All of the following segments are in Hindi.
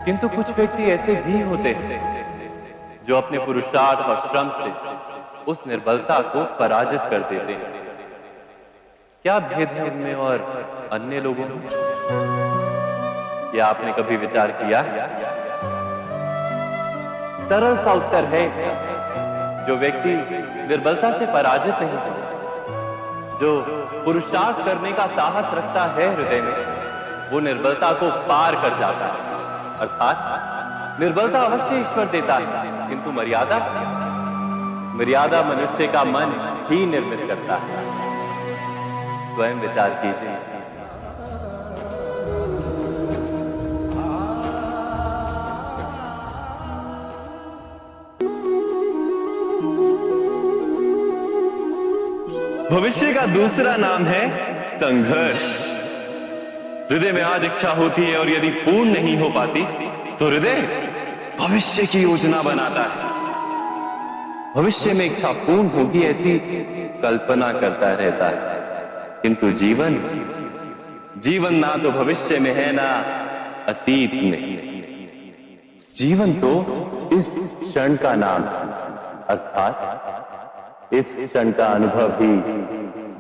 किंतु कुछ व्यक्ति ऐसे भी होते हैं जो अपने पुरुषार्थ और श्रम से उस निर्बलता को पराजित कर देते हैं। क्या भेद है उनमें और अन्य लोगों में? क्या आपने कभी विचार किया? सरल सा उत्तर है इसका। जो व्यक्ति निर्बलता से पराजित नहीं होता, जो पुरुषार्थ करने का साहस रखता है हृदय में, वो निर्बलता को पार कर जाता है। अर्थात निर्बलता अवश्य ईश्वर देता है, किंतु मर्यादा मनुष्य का मन ही निर्मित करता है। स्वयं विचार कीजिए। भविष्य का दूसरा नाम है संघर्ष। हृदय में आज इच्छा होती है और यदि पूर्ण नहीं हो पाती तो हृदय भविष्य की योजना बनाता है। भविष्य में इच्छा पूर्ण होगी ऐसी कल्पना करता रहता है, किंतु जीवन ना तो भविष्य में है ना अतीत में। जीवन तो इस क्षण का नाम है, अर्थात इस क्षण का अनुभव ही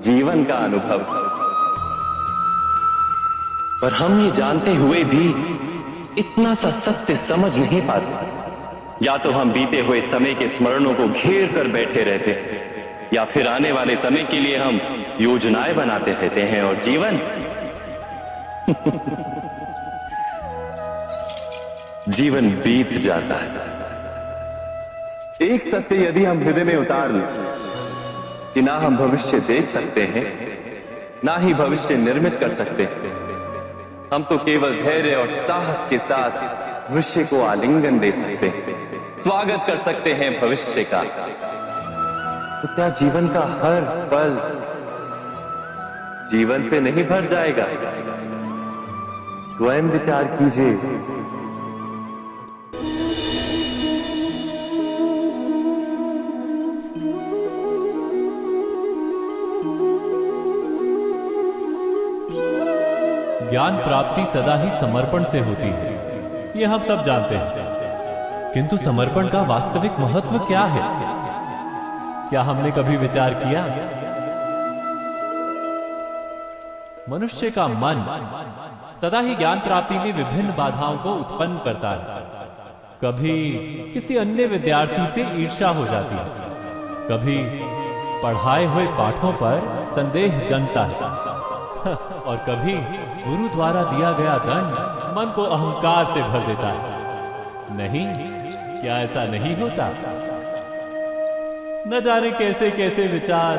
जीवन का अनुभव है। पर हम ये जानते हुए भी इतना सा सत्य समझ नहीं पाते। या तो हम बीते हुए समय के स्मरणों को घेर कर बैठे रहते हैं, या फिर आने वाले समय के लिए हम योजनाएं बनाते रहते हैं। और जीवन जीवन बीत जाता है। एक सत्य यदि हम हृदय में उतार लें कि ना हम भविष्य देख सकते हैं, ना ही भविष्य निर्मित कर सकते हैं, हम तो केवल धैर्य और साहस के साथ भविष्य को आलिंगन दे सकते हैं, स्वागत कर सकते हैं भविष्य का। तो क्या जीवन का हर पल जीवन से नहीं भर जाएगा? स्वयं विचार कीजिए। ज्ञान प्राप्ति सदा ही समर्पण से होती है, यह हम सब जानते हैं। किंतु समर्पण का वास्तविक महत्व क्या है? क्या हमने कभी विचार किया? मनुष्य का मन सदा ही ज्ञान प्राप्ति में विभिन्न बाधाओं को उत्पन्न करता है। कभी किसी अन्य विद्यार्थी से ईर्ष्या हो जाती है, कभी पढ़ाए हुए पाठों पर संदेह जमता है, और कभी गुरु द्वारा दिया गया दंड मन को अहंकार से भर देता है। नहीं, क्या ऐसा नहीं होता? न जाने कैसे कैसे विचार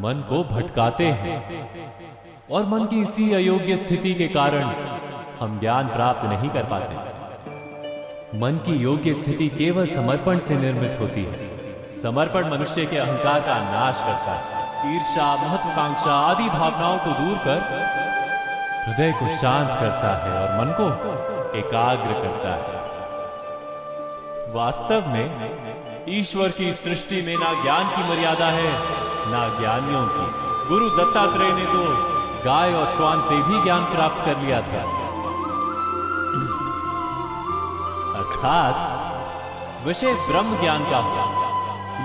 मन को भटकाते हैं, और मन की इसी अयोग्य स्थिति के कारण हम ज्ञान प्राप्त नहीं कर पाते। मन की योग्य स्थिति केवल समर्पण से निर्मित होती है। समर्पण मनुष्य के अहंकार का नाश करता है, ईर्ष्या, महत्वाकांक्षा आदि भावनाओं को दूर कर हृदय को शांत करता है और मन को एकाग्र करता है। वास्तव में ईश्वर की सृष्टि में ना ज्ञान की मर्यादा है, ना ज्ञानियों की। गुरु दत्तात्रेय ने तो गाय और श्वान से भी ज्ञान प्राप्त कर लिया था। अर्थात विषय ब्रह्म ज्ञान का हो,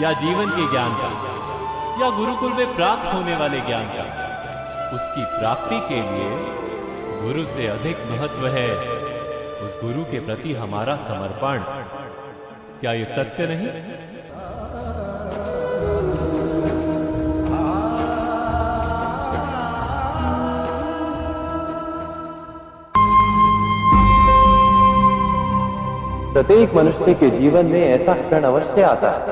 या जीवन के ज्ञान का, या गुरुकुल में प्राप्त होने वाले ज्ञान का, उसकी प्राप्ति के लिए गुरु से अधिक महत्व है उस गुरु के प्रति हमारा समर्पण। क्या ये सत्य नहीं? प्रत्येक मनुष्य के जीवन में ऐसा क्षण अवश्य आता है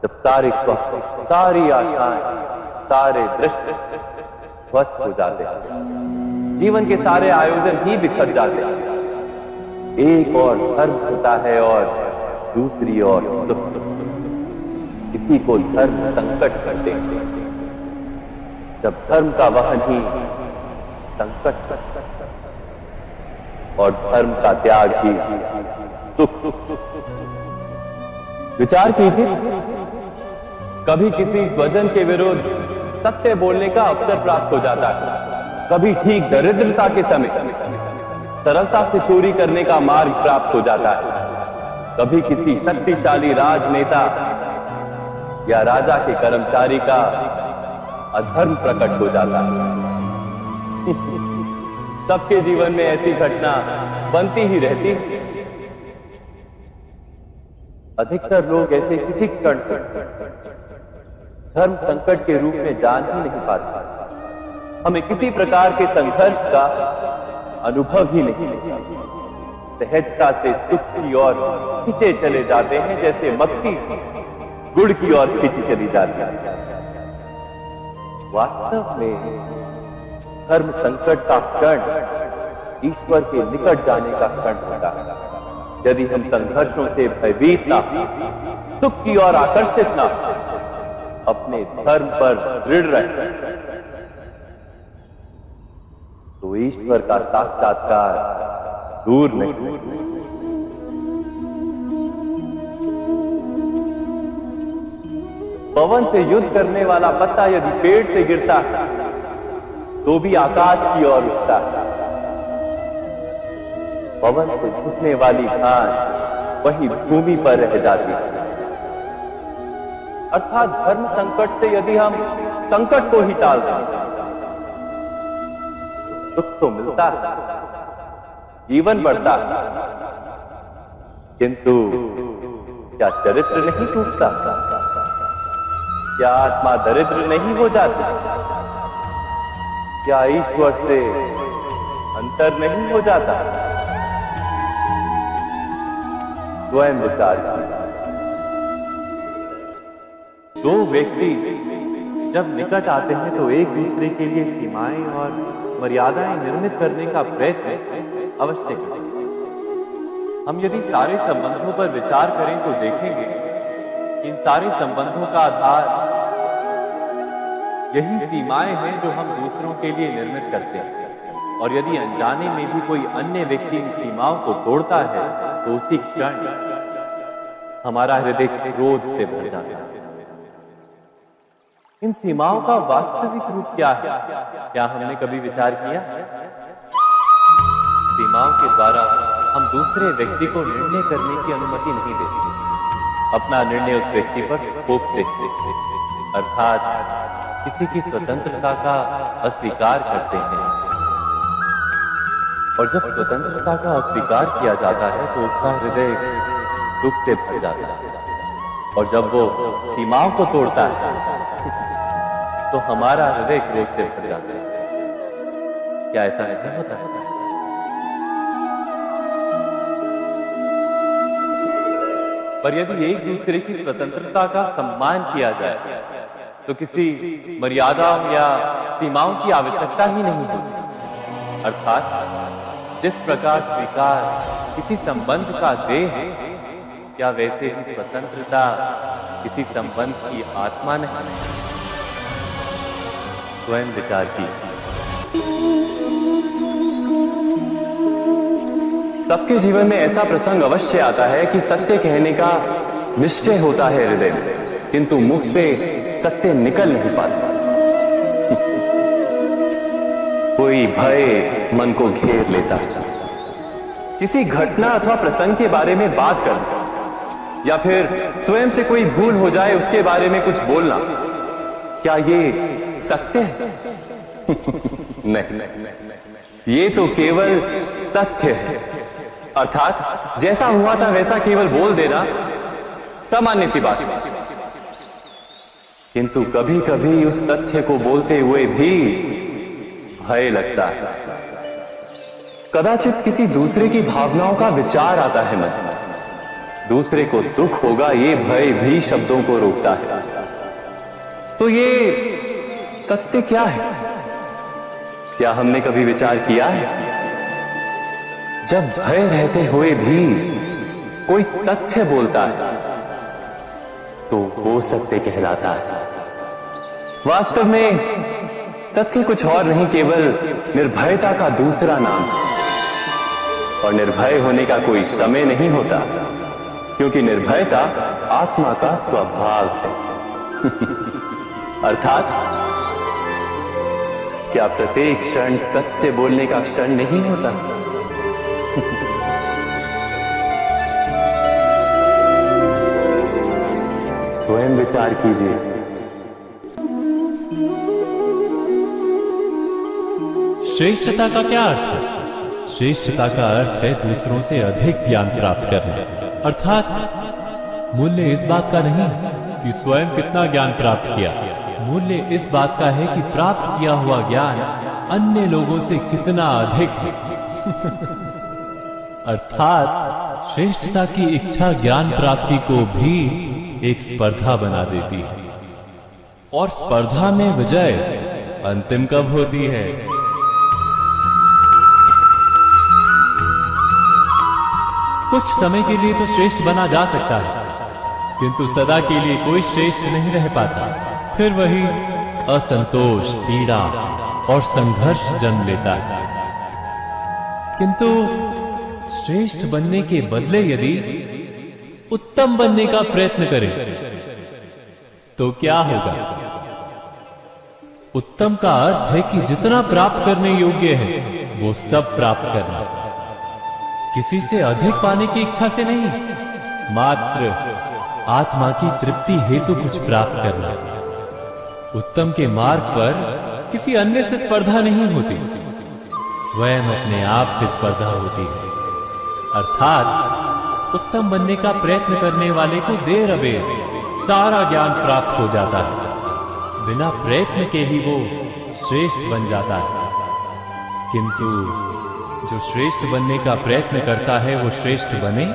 जब सारे स्वप्न, सारी आशाएं, सारे दृश्य ध्वस्त हो जाते हैं। जीवन के सारे आयोजन ही बिखर जाते हैं। एक और धर्म होता है और दूसरी ओर दुख। किसी को धर्म संकट करते हैं, जब धर्म का वहन ही संकट करता है और धर्म का त्याग ही दुख। विचार कीजिए, कभी किसी स्वजन के विरुद्ध सत्य बोलने का अवसर प्राप्त हो जाता है, कभी ठीक दरिद्रता के समय, सरलता से चोरी करने का मार्ग प्राप्त हो जाता है। कभी किसी शक्तिशाली राजनेता या राजा के कर्मचारी का अधर्म प्रकट हो जाता है। सबके जीवन में ऐसी घटना बनती ही रहती। अधिकतर लोग ऐसे किसी क्षण धर्म संकट के रूप में जान ही नहीं पाते। हमें किसी प्रकार के संघर्ष का अनुभव ही नहीं होता। सहजता से सुख की ओर खींचे चले जाते हैं, जैसे मक्खी गुड़ की ओर खींची चली जाती है। वास्तव में धर्म संकट का क्षण ईश्वर के निकट जाने का क्षण होता है। यदि हम संघर्षों से भयभीत ना, सुख की ओर आकर्षित ना, अपने धर्म पर दृढ़ रहे, तो ईश्वर का साक्षात्कार दूर नहीं। पवन से युद्ध करने वाला पत्ता यदि पेड़ से गिरता है तो भी आकाश की ओर उठता है। पवन से झुकने वाली घास वही भूमि पर रह जाती है। अर्थात धर्म संकट से यदि हम संकट को ही टाल दें, सुख तो मिलता है, जीवन बढ़ता है, किंतु क्या चरित्र नहीं टूटता? क्या आत्मा दरिद्र नहीं हो जाती? क्या ईश्वर से अंतर नहीं हो जाता? स्वयं विचार कीजिए। दो व्यक्ति जब निकट आते हैं तो एक दूसरे के लिए सीमाएं और मर्यादाएं निर्मित करने का प्रयत्न अवश्य करें। हम यदि सारे संबंधों पर विचार करें तो देखेंगे कि इन सारे संबंधों का आधार यही सीमाएं हैं जो हम दूसरों के लिए निर्मित करते हैं। और यदि अनजाने में भी कोई अन्य व्यक्ति इन सीमाओं को तोड़ता है तो उसी क्षण हमारा हृदय क्रोध से भर जाता है। इन सीमाओं का वास्तविक रूप क्या है? क्या हमने कभी विचार किया? सीमाओं के द्वारा हम दूसरे व्यक्ति को निर्णय करने की अनुमति नहीं देते। अपना निर्णय उस व्यक्ति पर थोप देते, अर्थात किसी की स्वतंत्रता का अस्वीकार करते हैं। और जब स्वतंत्रता का अस्वीकार किया जाता है तो उसका हृदय दुख से भर जाता है। और जब वो सीमाओं को तोड़ता है तो हमारा हृदय क्रोध से भर जाता है। क्या ऐसा नहीं होता है? पर यदि एक दूसरे की स्वतंत्रता का सम्मान किया जाए तो किसी मर्यादाओं या सीमाओं की आवश्यकता ही नहीं होती। अर्थात जिस प्रकार स्वीकार किसी संबंध का देह है, क्या वैसे ही स्वतंत्रता किसी संबंध की आत्मा नहीं? स्वयं विचार कीजिए। सबके जीवन में ऐसा प्रसंग अवश्य आता है कि सत्य कहने का निश्चय होता है हृदय में, किंतु मुख से सत्य निकल नहीं पाता। कोई भय मन को घेर लेता है। किसी घटना अथवा प्रसंग के बारे में बात करना या फिर स्वयं से कोई भूल हो जाए उसके बारे में कुछ बोलना, क्या ये सत्य है? नहीं, ये तो केवल तथ्य है। अर्थात जैसा हुआ था वैसा केवल बोल देना सामान्य सी बात है। किंतु कभी कभी उस तथ्य को बोलते हुए भी भय लगता है। कदाचित किसी दूसरे की भावनाओं का विचार आता है मन में, दूसरे को दुख होगा ये भय भी शब्दों को रोकता है। तो ये सत्य क्या है? क्या हमने कभी विचार किया है? जब भय रहते हुए भी कोई तथ्य बोलता है तो वो सत्य कहलाता है। वास्तव में सत्य कुछ और नहीं, केवल निर्भयता का दूसरा नाम है। और निर्भय होने का कोई समय नहीं होता, क्योंकि निर्भयता आत्मा का स्वभाव है। अर्थात क्या प्रत्येक क्षण सत्य बोलने का क्षण नहीं होता? स्वयं विचार कीजिए। श्रेष्ठता का क्या अर्थ है? श्रेष्ठता का अर्थ है दूसरों से अधिक ज्ञान प्राप्त करना। अर्थात मूल्य इस बात का नहीं कि स्वयं कितना ज्ञान प्राप्त किया, मूल्य इस बात का है कि प्राप्त किया हुआ ज्ञान अन्य लोगों से कितना अधिक है। अर्थात श्रेष्ठता की इच्छा ज्ञान प्राप्ति को भी एक स्पर्धा बना देती है, और स्पर्धा में विजय अंतिम कब होती है? कुछ समय के लिए तो श्रेष्ठ बना जा सकता है, किंतु सदा के लिए कोई श्रेष्ठ नहीं रह पाता। फिर वही असंतोष, पीड़ा और संघर्ष जन्म लेता है। किंतु श्रेष्ठ बनने के बदले यदि उत्तम बनने का प्रयत्न करें तो क्या होगा? उत्तम का अर्थ है कि जितना प्राप्त करने योग्य है वो सब प्राप्त करना, किसी से अधिक पाने की इच्छा से नहीं, मात्र आत्मा की तृप्ति हेतु कुछ प्राप्त करना। उत्तम के मार्ग पर किसी अन्य से स्पर्धा नहीं होती, स्वयं अपने आप से स्पर्धा होती है। अर्थात उत्तम बनने का प्रयत्न करने वाले को देर अबेर सारा ज्ञान प्राप्त हो जाता है, बिना प्रयत्न के ही वो श्रेष्ठ बन जाता है। किंतु जो श्रेष्ठ बनने का प्रयत्न करता है वो श्रेष्ठ बने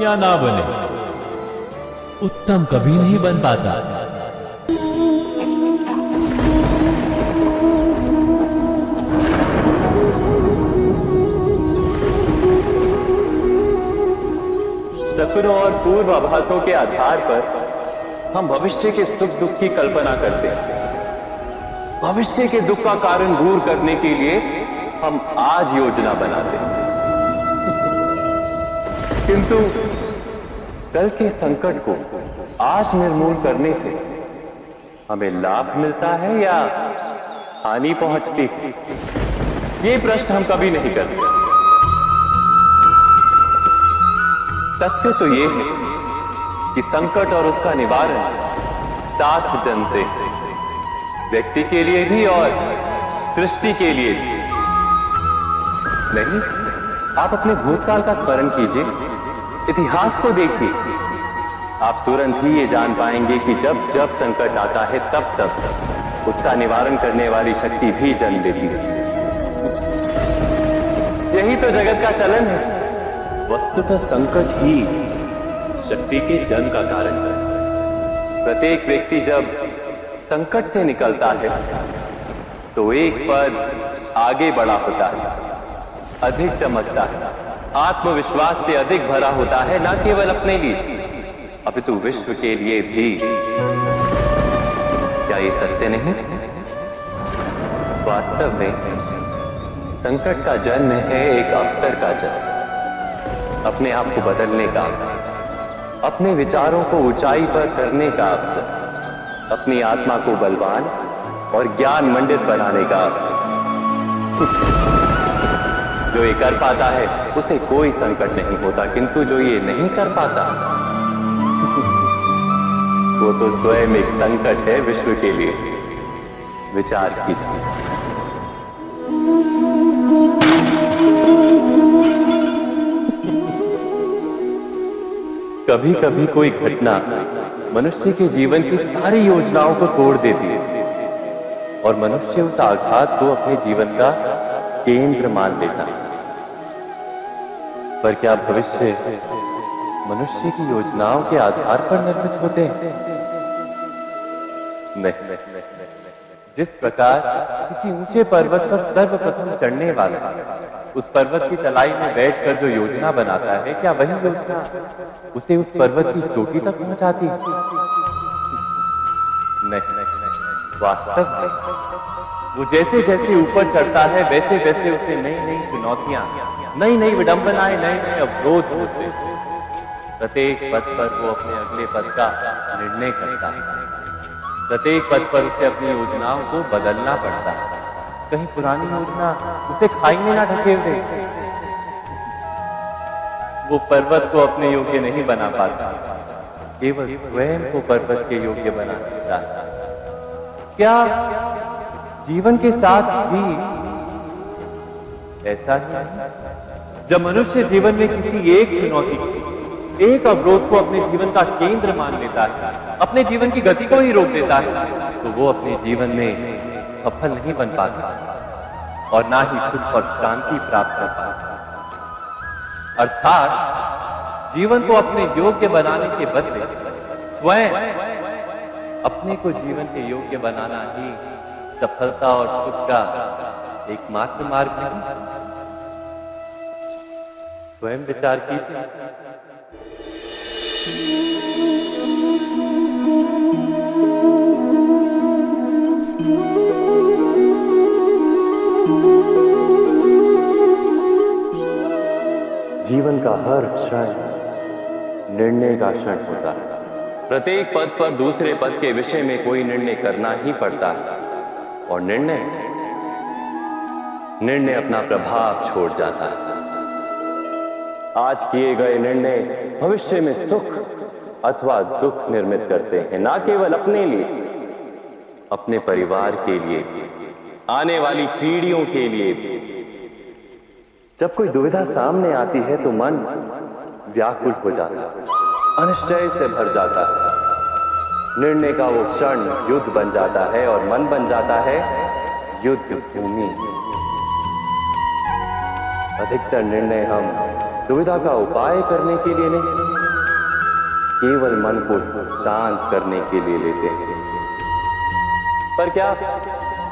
या ना बने, उत्तम कभी नहीं बन पाता। सपनों और पूर्वाभासों के आधार पर हम भविष्य के सुख दुख की कल्पना करते हैं। भविष्य के दुख का कारण दूर करने के लिए हम आज योजना बनाते हैं, किंतु कल के संकट को आज निर्मूल करने से हमें लाभ मिलता है या हानि पहुंचती है? ये प्रश्न हम कभी नहीं करते। सत्य तो ये है कि संकट और उसका निवारण सात जन से, व्यक्ति के लिए भी और सृष्टि के लिए भी। नहीं, आप अपने भूतकाल का स्मरण कीजिए, इतिहास को देखिए, आप तुरंत ही ये जान पाएंगे कि जब जब संकट आता है तब तब उसका निवारण करने वाली शक्ति भी जन्म लेती है। यही तो जगत का चलन है। वस्तुतः संकट ही शक्ति के जन्म का कारण है। प्रत्येक व्यक्ति जब संकट से निकलता है तो एक पद आगे बढ़ा होता है, अधिक चमकता है, आत्मविश्वास से अधिक भरा होता है, न केवल अपने लिए अपितु विश्व के लिए भी। क्या ये सत्य नहीं? वास्तव में संकट का जन्म है एक अवसर का जन्म, अपने आप को बदलने का, अपने विचारों को ऊंचाई पर करने का अवसर, अपनी आत्मा को बलवान और ज्ञान मंडित बनाने का अवसर। जो ये कर पाता है उसे कोई संकट नहीं होता, किंतु जो ये नहीं कर पाता वो तो स्वयं एक संकट है विश्व के लिए। विचार कीजिए। कभी कभी कोई घटना मनुष्य के जीवन की सारी योजनाओं को तोड़ देती है और मनुष्य उस आघात को अपने जीवन का केंद्र मान लेता है। पर क्या भविष्य मनुष्य की योजनाओं के आधार पर निर्मित होते हैं? नहीं। जिस प्रकार किसी ऊंचे पर्वत पर सर्वप्रथम चढ़ने वाला उस पर्वत की तलाई में बैठकर जो योजना बनाता है, क्या वही योजना उसे उस पर्वत की चोटी तक पहुंचाती है? नहीं। वास्तव में वो जैसे जैसे ऊपर चढ़ता है वैसे वैसे उसे नई नई चुनौतियां, नई नई विडंबनाएं, नए नए अवरोध होते हैं। प्रत्येक पद पर वो अपने अगले पद का निर्णय करता है। प्रत्येक पद पर उसे अपनी योजनाओं को बदलना पड़ता है। कहीं पुरानी योजना उसे खाई में ना ढकेल दे। वो पर्वत को अपने योग्य नहीं बना पाता, केवल स्वयं को पर्वत के योग्य बना सकता है। क्या जीवन के साथ भी ऐसा ही है? जब मनुष्य जीवन में किसी एक चुनौती, एक अवरोध को अपने जीवन का केंद्र मान लेता है, अपने जीवन की गति को ही रोक देता है, तो वो अपने जीवन में सफल नहीं बन पाता और ना ही सुख और शांति प्राप्त कर पाता। अर्थात जीवन को अपने योग्य बनाने के बदले स्वयं अपने को जीवन के योग्य बनाना ही सफलता और सुख का एकमात्र मार्ग है। स्वयं विचार कीजिए। जीवन का हर क्षण निर्णय का क्षण होता है। प्रत्येक पद पर दूसरे पद के विषय में कोई निर्णय करना ही पड़ता है और निर्णय अपना प्रभाव छोड़ जाता है। आज किए गए निर्णय भविष्य में सुख अथवा दुख निर्मित करते हैं, ना केवल अपने लिए, अपने परिवार के लिए, आने वाली पीढ़ियों के लिए भी। जब कोई दुविधा सामने आती है तो मन व्याकुल हो जाता है, अनिश्चय से भर जाता है। निर्णय का वो क्षण युद्ध बन जाता है और मन बन जाता है युद्ध भूमि। अधिकतर निर्णय हम दुविधा का उपाय करने के लिए नहीं, केवल मन को शांत करने के लिए लेते हैं। पर क्या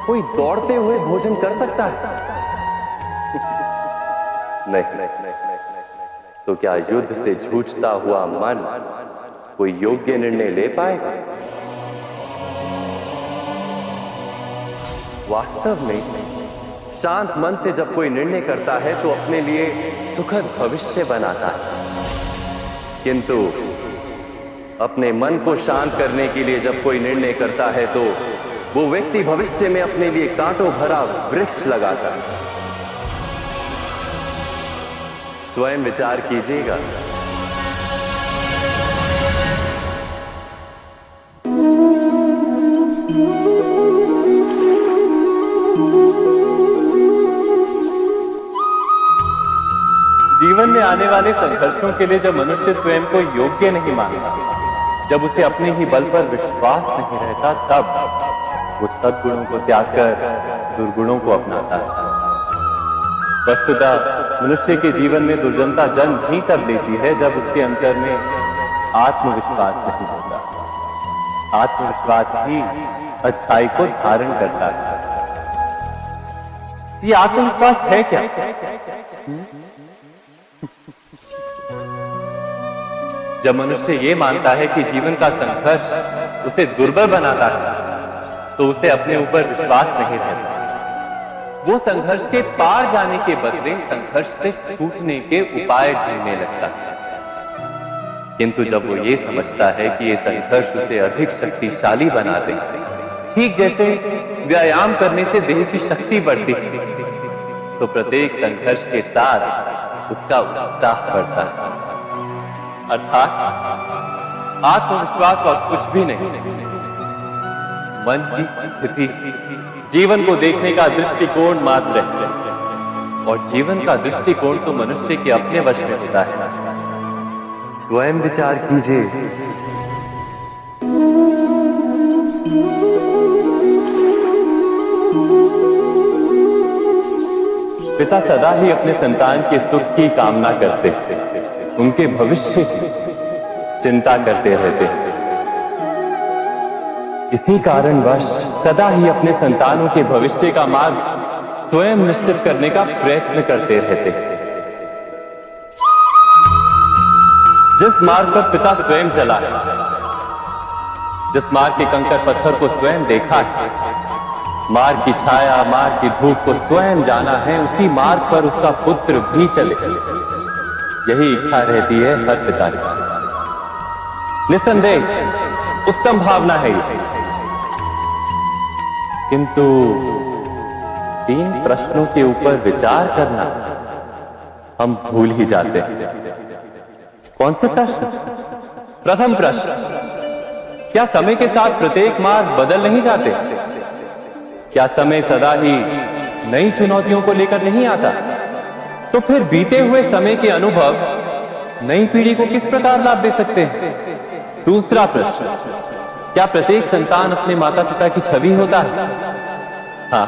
कोई दौड़ते हुए भोजन कर सकता है? नहीं। तो क्या युद्ध से जूझता हुआ मन कोई योग्य निर्णय ले पाएगा? वास्तव में शांत मन से जब कोई निर्णय करता है तो अपने लिए सुखद भविष्य बनाता है, किंतु अपने मन को शांत करने के लिए जब कोई निर्णय करता है तो वो व्यक्ति भविष्य में अपने लिए कांटों भरा वृक्ष लगाता है। स्वयं विचार कीजिएगा। जीवन में आने वाले संघर्षों के लिए जब मनुष्य स्वयं को योग्य नहीं मानता, जब उसे अपने ही बल पर विश्वास नहीं रहता, तब वो सद्गुणों को त्याग कर दुर्गुणों को अपनाता है। वस्तुतः मनुष्य के जीवन में दुर्जनता जन्म ही तब लेती है जब उसके अंतर में आत्मविश्वास नहीं होता। आत्मविश्वास ही अच्छाई को धारण करता है। ये आत्मविश्वास है क्या? जब मनुष्य ये मानता है कि जीवन का संघर्ष उसे दुर्बल बनाता है, तो उसे अपने ऊपर विश्वास नहीं रहता। वो संघर्ष के पार जाने के बदले संघर्ष से छूटने के उपाय ढूंढने लगता है। किंतु जब वो ये समझता है कि ये संघर्ष उसे अधिक शक्तिशाली बनाते हैं, ठीक जैसे व्यायाम करने से देह की शक्ति बढ़ती है, तो प्रत्येक संघर्ष के साथ उसका उत्साह बढ़ता है। अर्थात आत्मविश्वास और कुछ भी नहीं, मन की स्थिति जीवन को देखने का दृष्टिकोण मात्र है, और जीवन का दृष्टिकोण तो मनुष्य के अपने वश में होता है। स्वयं विचार कीजिए। पिता सदा ही अपने संतान के सुख की कामना करते हैं, उनके भविष्य की चिंता करते रहते हैं। इसी कारणवश सदा ही अपने संतानों के भविष्य का मार्ग स्वयं निश्चित करने का प्रयत्न करते रहते हैं। जिस मार्ग पर पिता स्वयं चला है, जिस मार्ग के कंकर पत्थर को स्वयं देखा है, मार्ग की छाया, मार्ग की धूप को स्वयं जाना है, उसी मार्ग पर उसका पुत्र भी चले। यही इच्छा रहती है हर पिता की। निस्संदेह उत्तम भावना है ये, किंतु 3 प्रश्नों के ऊपर विचार करना हम भूल ही जाते हैं। कौन से प्रश्न? प्रथम प्रश्न, क्या समय के साथ प्रत्येक मार्ग बदल नहीं जाते? क्या समय सदा ही नई चुनौतियों को लेकर नहीं आता? तो फिर बीते हुए समय के अनुभव नई पीढ़ी को किस प्रकार लाभ दे सकते हैं? दूसरा प्रश्न, क्या प्रत्येक संतान अपने माता पिता की छवि होता है? हाँ,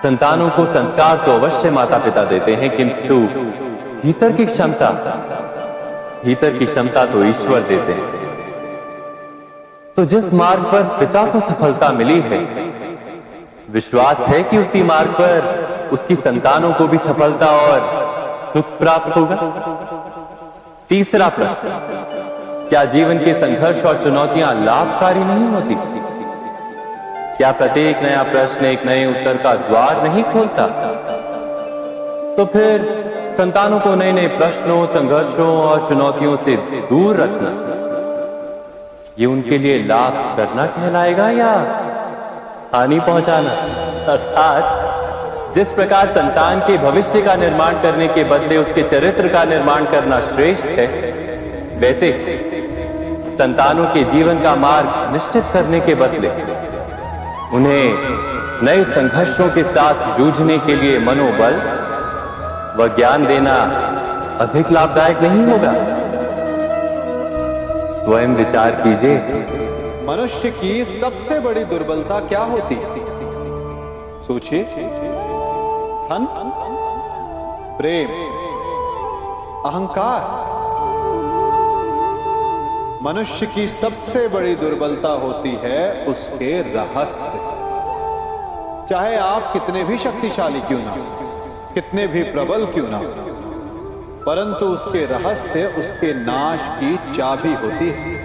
संतानों को संस्कार तो अवश्य माता पिता देते हैं, किंतु भीतर की क्षमता तो ईश्वर देते हैं। तो जिस मार्ग पर पिता को सफलता मिली है, विश्वास है कि उसी मार्ग पर उसकी संतानों को भी सफलता और सुख प्राप्त होगा। तीसरा प्रश्न, क्या जीवन के संघर्ष और चुनौतियां लाभकारी नहीं होती? क्या प्रत्येक नया प्रश्न एक नए उत्तर का द्वार नहीं खोलता? तो फिर संतानों को नए नए प्रश्नों, संघर्षों और चुनौतियों से दूर रखना, ये उनके लिए लाभ करना कहलाएगा या हानि पहुंचाना? अर्थात जिस प्रकार संतान के भविष्य का निर्माण करने के बदले उसके चरित्र का निर्माण करना श्रेष्ठ है, वैसे संतानों के जीवन का मार्ग निश्चित करने के बदले उन्हें नए संघर्षों के साथ जूझने के लिए मनोबल व ज्ञान देना अधिक लाभदायक नहीं होगा? स्वयं विचार कीजिए। मनुष्य की सबसे बड़ी दुर्बलता क्या होती? सोचिए। धन, प्रेम, अहंकार। मनुष्य की सबसे बड़ी दुर्बलता होती है उसके रहस्य। चाहे आप कितने भी शक्तिशाली क्यों ना हो, कितने भी प्रबल क्यों ना हो, परंतु उसके रहस्य उसके नाश की चाबी होती है।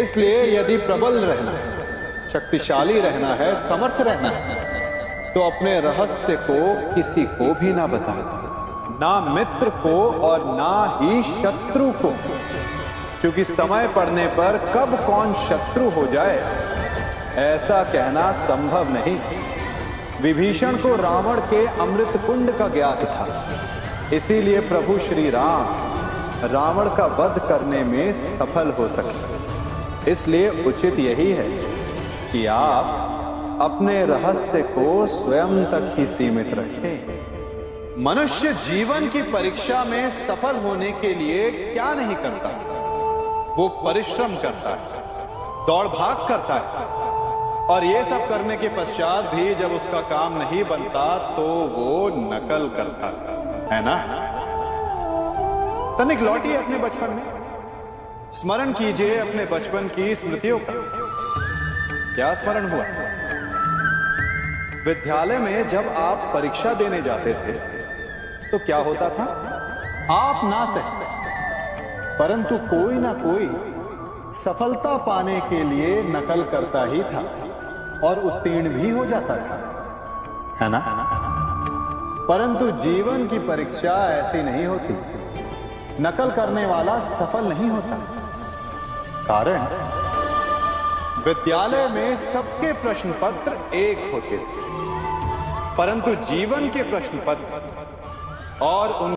इसलिए यदि प्रबल रहना है, शक्तिशाली रहना है, समर्थ रहना है, तो अपने रहस्य को किसी को भी ना बताना, ना मित्र को और ना ही शत्रु को, क्योंकि समय पड़ने पर कब कौन शत्रु हो जाए ऐसा कहना संभव नहीं। विभीषण को रावण के अमृत कुंड का ज्ञात था, इसीलिए प्रभु श्री राम रावण का वध करने में सफल हो सके। इसलिए उचित यही है कि आप अपने रहस्य को स्वयं तक ही सीमित रखें। मनुष्य जीवन की परीक्षा में सफल होने के लिए क्या नहीं करता? वो परिश्रम करता है, दौड़ भाग करता है, और ये सब करने के पश्चात भी जब उसका काम नहीं बनता तो वो नकल करता है ना? तनिक लौटिए अपने बचपन में, स्मरण कीजिए अपने बचपन की स्मृतियों का। क्या स्मरण हुआ? विद्यालय में जब आप परीक्षा देने जाते थे तो क्या होता था? आप ना सके, परंतु कोई ना कोई सफलता पाने के लिए नकल करता ही था और उत्तीर्ण भी हो जाता था, है ना? परंतु जीवन की परीक्षा ऐसी नहीं होती। नकल करने वाला सफल नहीं होता। कारण विद्यालय में सबके प्रश्न पत्र एक होते थे, परंतु जीवन के प्रश्न पत्र और उन